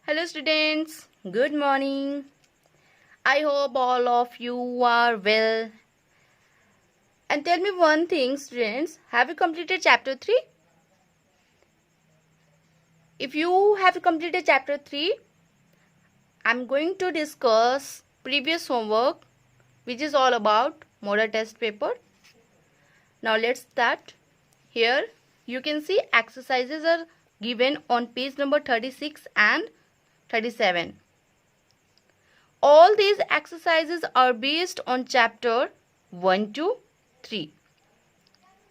Hello students, good morning. I hope all of you are well. And tell me one thing students, have you completed chapter 3? If you have completed chapter 3, I'm going to discuss previous homework which is all about model test paper. Now let's start. Here you can see exercises are given on page number 36 and 37. All these exercises are based on chapter 1 to 3.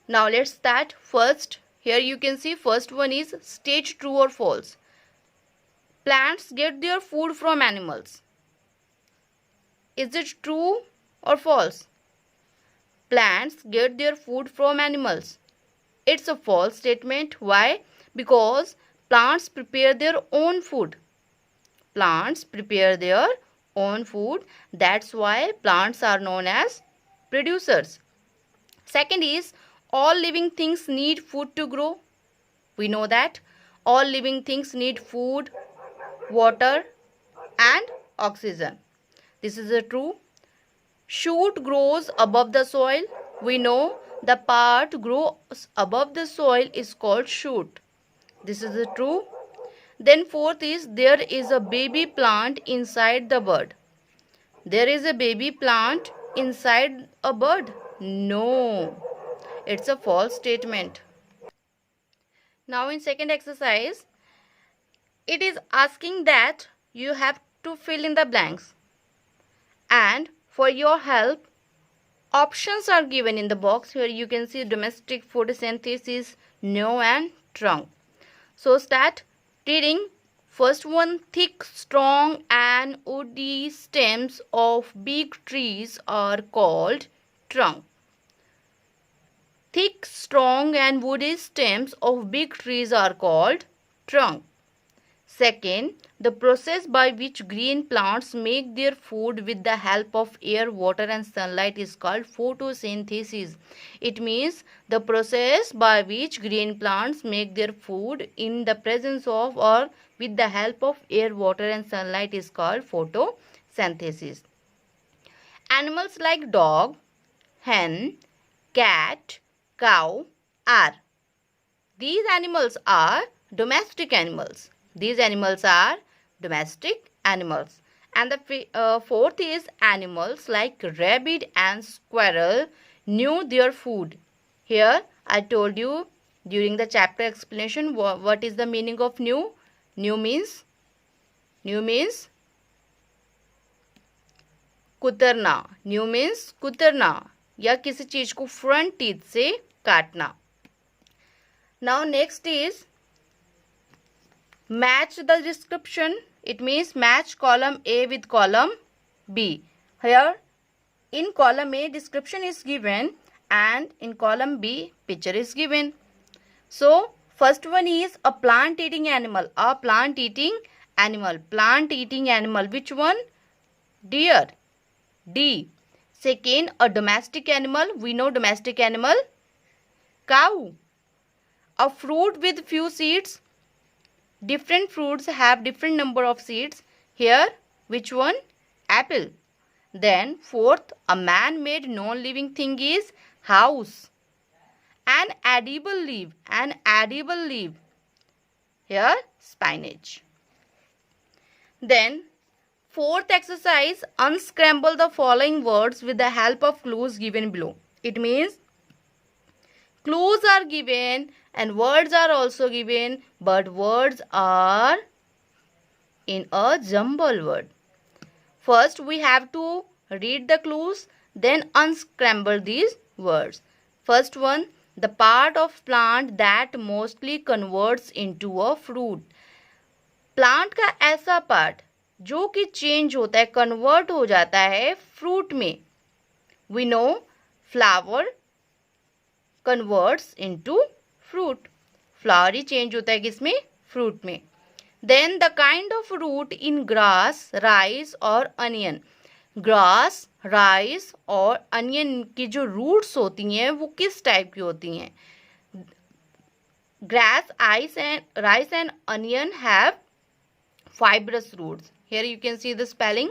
Now let's start. First, here you can see first one is state true or false. Plants get their food from animals. Is it true or false? Plants get their food from animals. It's a false statement. Why? Because plants prepare their own food. Plants prepare their own food. That's why plants are known as producers. Second is all living things need food to grow. We know that all living things need food, water and oxygen. This is a true. Shoot grows above the soil. We know the part grows above the soil is called shoot. This is a true. Then fourth is there is a baby plant inside the bird. There is a baby plant inside a bird. No, it's a false statement. Now in second exercise, it is asking that you have to fill in the blanks. And for your help, options are given in the box. Here you can see domestic photosynthesis, no and trunk. So start reading. First one, thick, strong and woody stems of big trees are called trunk. Thick, strong and woody stems of big trees are called trunk. Second, the process by which green plants make their food with the help of air, water and sunlight is called photosynthesis. It means the process by which green plants make their food in the presence of or with the help of air, water and sunlight is called photosynthesis. Animals like dog, hen, cat, cow are. These animals are domestic animals. These animals are domestic animals. And the fourth is animals like rabbit and squirrel knew their food. Here I told you during the chapter explanation what is the meaning of knew. Knew means कुतरना. Knew means कुतरना या किसी चीज को front teeth से काटना. Now next is match the description. It means match column A with column B. Here in column A description is given and in column B picture is given. So first one is a plant eating animal. A plant eating animal. Plant eating animal. Which one? Deer. D. Second, a domestic animal. We know domestic animal. Cow. A fruit with few seeds. Different fruits have different number of seeds. Here, which one? Apple. Then fourth, a man-made non-living thing is house. An edible leaf. An edible leaf. Here, spinach. Then fourth exercise, unscramble the following words with the help of clues given below. It means clues are given and words are also given, but words are in a jumble word. First we have to read the clues, then unscramble these words. First one, the part of plant that mostly converts into a fruit. Plant का ऐसा part जो कि change होता है, convert हो जाता है fruit में. We know flower converts into fruit. Flower ही चेंज होता है किसमें? फ्रूट में. Then the kind of root in grass, rice और अनियन. ग्रास, राइस और अनियन की जो रूट्स होती हैं वो किस टाइप की होती हैं? Grass, rice and onion have fibrous roots. Here you can see the spelling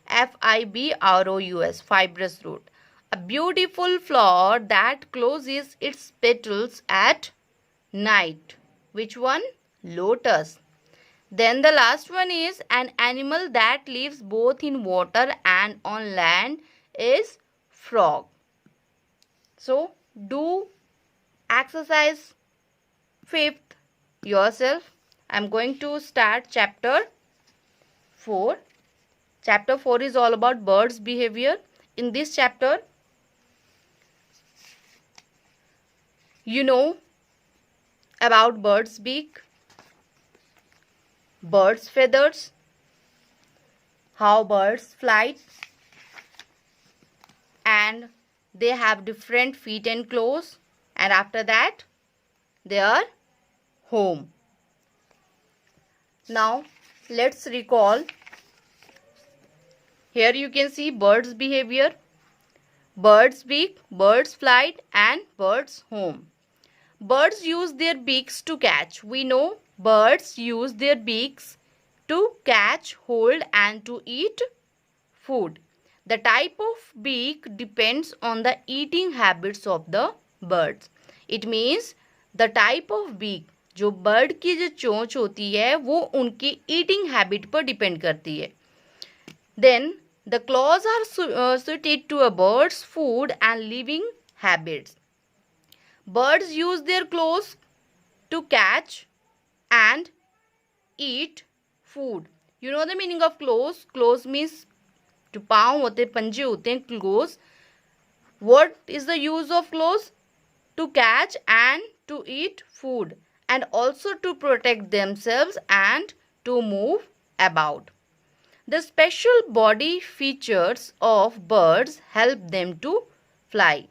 fibrous, fibrous root. A beautiful flower that closes its petals at night. Which one? Lotus. Then the last one is an animal that lives both in water and on land is frog. So do exercise 5th yourself. I am going to start chapter 4. Chapter 4 is all about birds' behavior. In this chapter, you know about bird's beak, bird's feathers, how birds fly, and they have different feet and claws, and after that their home. Now let's recall. Here you can see birds' behavior, bird's beak, bird's flight, and bird's home. Birds use their beaks to catch. We know birds use their beaks to catch, hold, and to eat food. The type of beak depends on the eating habits of the birds. It means the type of beak, जो bird की जो चोंच होती है वो उनकी eating habit पर depend करती है. Then the claws are suited to a bird's food and living habits. Birds use their claws to catch and eat food. You know the meaning of claws? Claws means जो पाँव होते हैं, पंजे होते हैं, claws. What is the use of claws? To catch and to eat food, and also to protect themselves and to move about. The special body features of birds help them to fly.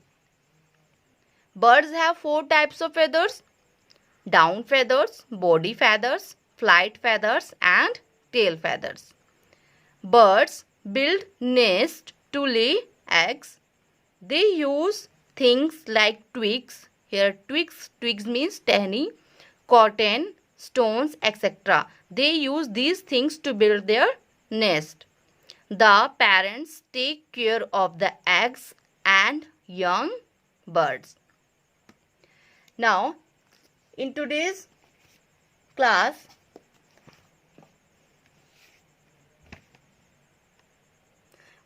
Birds have 4 types of feathers: down feathers, body feathers, flight feathers, and tail feathers. Birds build nests to lay eggs. They use things like twigs. Here twigs means टहनी, cotton, stones, etc. They use these things to build their nest. The parents take care of the eggs and young birds. Now, in today's class,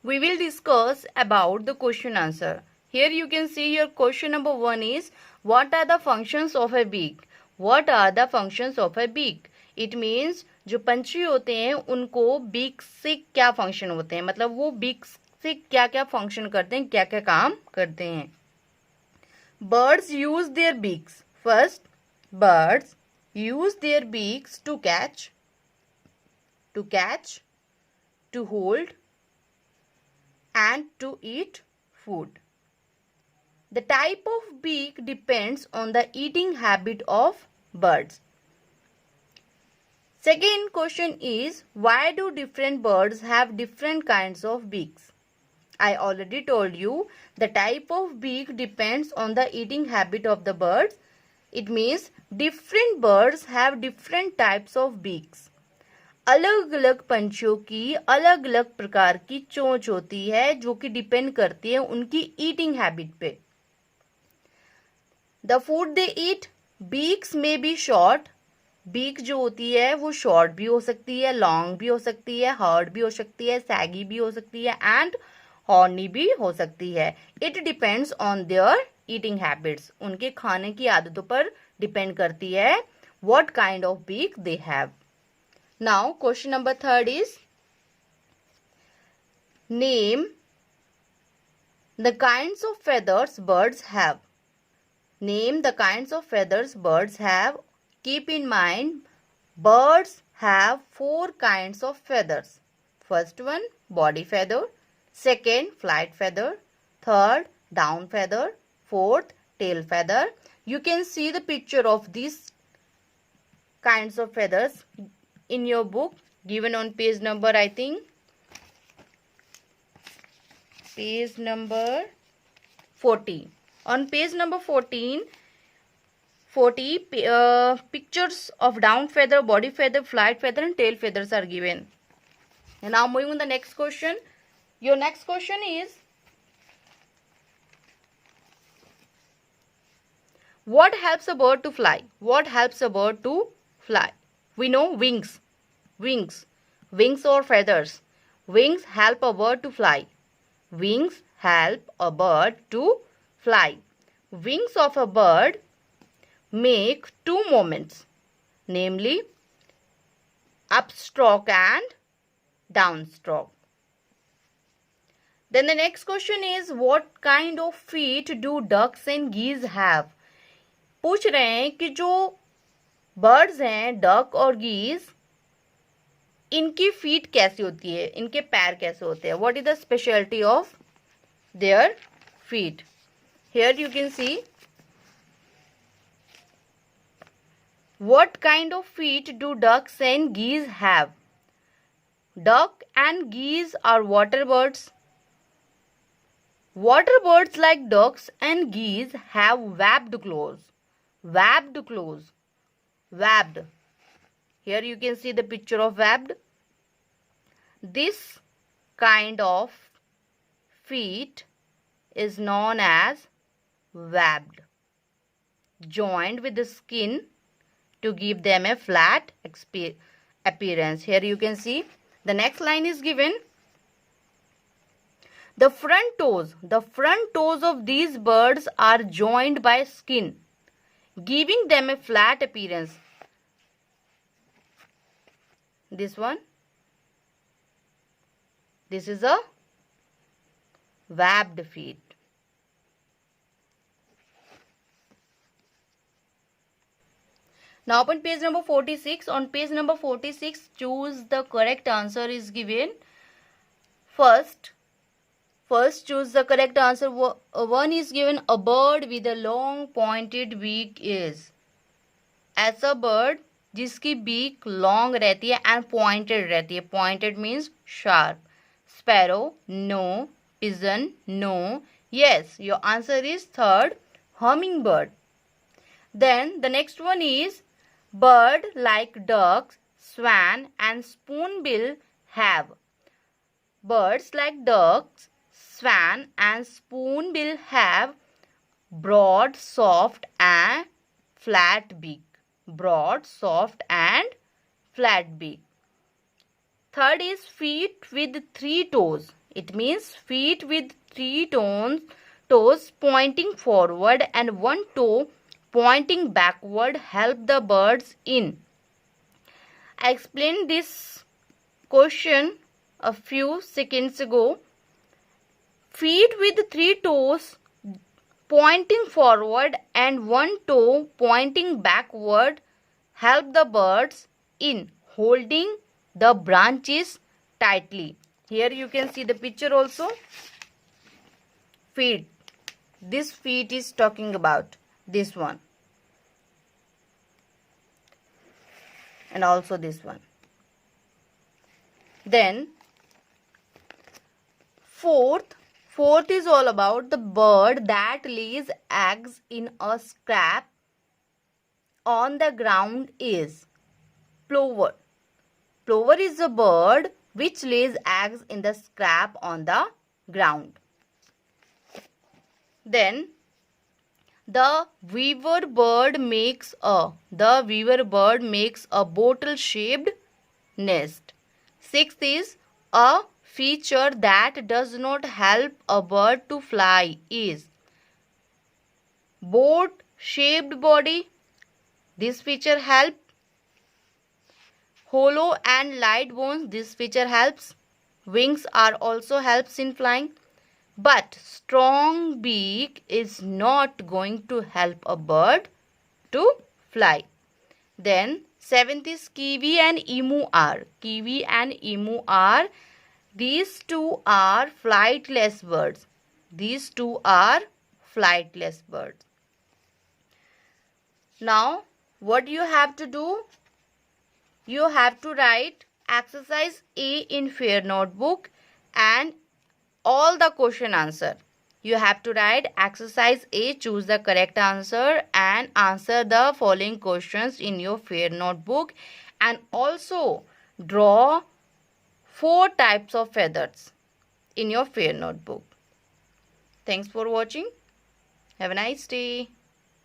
we will discuss about the question answer. Here you can see your question number 1 is, what are the functions of a beak? What are the functions of a beak? It means जो पंछी होते हैं उनको beak से क्या function होते हैं, मतलब वो बीक से क्या क्या फंक्शन करते हैं, क्या क्या काम करते हैं. Birds use their beaks. First, birds use their beaks to catch, to hold, and to eat food. The type of beak depends on the eating habit of birds. Second question is, why do different birds have different kinds of beaks? I already told you the type of beak depends on the eating habit of the birds. It means different birds have different types of beaks. अलग अलग पंछियों की अलग अलग प्रकार की चोंच होती है जो कि डिपेंड करती है उनकी ईटिंग हैबिट पे. The food they eat. Beaks में बी शॉर्ट. बीक जो होती है वो शॉर्ट भी हो सकती है, लॉन्ग भी हो सकती है, हार्ड भी हो सकती है, सैगी भी हो सकती है, एंड हॉर्नी भी हो सकती है. It depends on their eating habits. उनके खाने की आदतों पर डिपेंड करती है what kind of beak they have. Now, question number 3 is, name the kinds of feathers birds have. Name the kinds of feathers birds have. Keep in mind, birds have 4 kinds of feathers. First one, body feather. Second, flight feather. Third, down feather. Fourth, tail feather. You can see the picture of these kinds of feathers in your book, given on page number, I think, page number 14. On page number 14, 40 pictures of down feather, body feather, flight feather and tail feathers are given. And now moving on the next question. Your next question is, what helps a bird to fly? What helps a bird to fly? We know wings. Wings or feathers. Wings help a bird to fly. Wings help a bird to fly. Wings of a bird make two movements, namely upstroke and downstroke. Then the next question is, what kind of feet do ducks and geese have? पूछ रहे हैं कि जो birds हैं, duck और गीज, इनकी feet कैसी होती है, इनके पैर कैसे होते हैं. What is the speciality of their feet? Here you can see what kind of feet do ducks and geese have. Duck and geese are water birds. Water birds like ducks and geese have webbed claws. Webbed claws. Webbed. Here you can see the picture of webbed. This kind of feet is known as webbed, joined with the skin to give them a flat appearance. Here you can see the next line is given. The front toes of these birds are joined by skin, giving them a flat appearance. This one, this is a webbed feet. Now open page number 46. On page number 46, choose the correct answer is given. First choose the correct answer. One is given, a bird with a long pointed beak is. ऐसा bird जिसकी beak long रहती है and pointed रहती है. Pointed means sharp. Sparrow, no. Pigeon, no. Yes, your answer is third, hummingbird. Then the next one is, bird like ducks, swan and spoonbill have. Birds like ducks, swan and spoonbill have broad, soft and flat beak. Broad, soft and flat beak. Third is feet with 3 toes. It means feet with 3 toes pointing forward and 1 toe pointing backward help the birds in. I explained this question a few seconds ago. Feet with 3 toes pointing forward and 1 toe pointing backward help the birds in holding the branches tightly. Here you can see the picture also. Feet. This feet is talking about this one. And also this one. Then fourth is all about the bird that lays eggs in a scrap on the ground is plover. Plover is a bird which lays eggs in the scrap on the ground. Then the weaver bird makes a bottle-shaped nest. Sixth is, a feature that does not help a bird to fly is boat-shaped body. This feature helps. Hollow and light bones. This feature helps. Wings are also helps in flying. But strong beak is not going to help a bird to fly. Then seventh is kiwi and emu are. Kiwi and emu are. These two are flightless birds. These two are flightless birds. Now what you have to do? You have to write exercise A in fair notebook and all the question answer. You have to write exercise A, choose the correct answer and answer the following questions in your fair notebook, and also draw 4 types of feathers in your fair notebook. Thanks for watching. Have a nice day.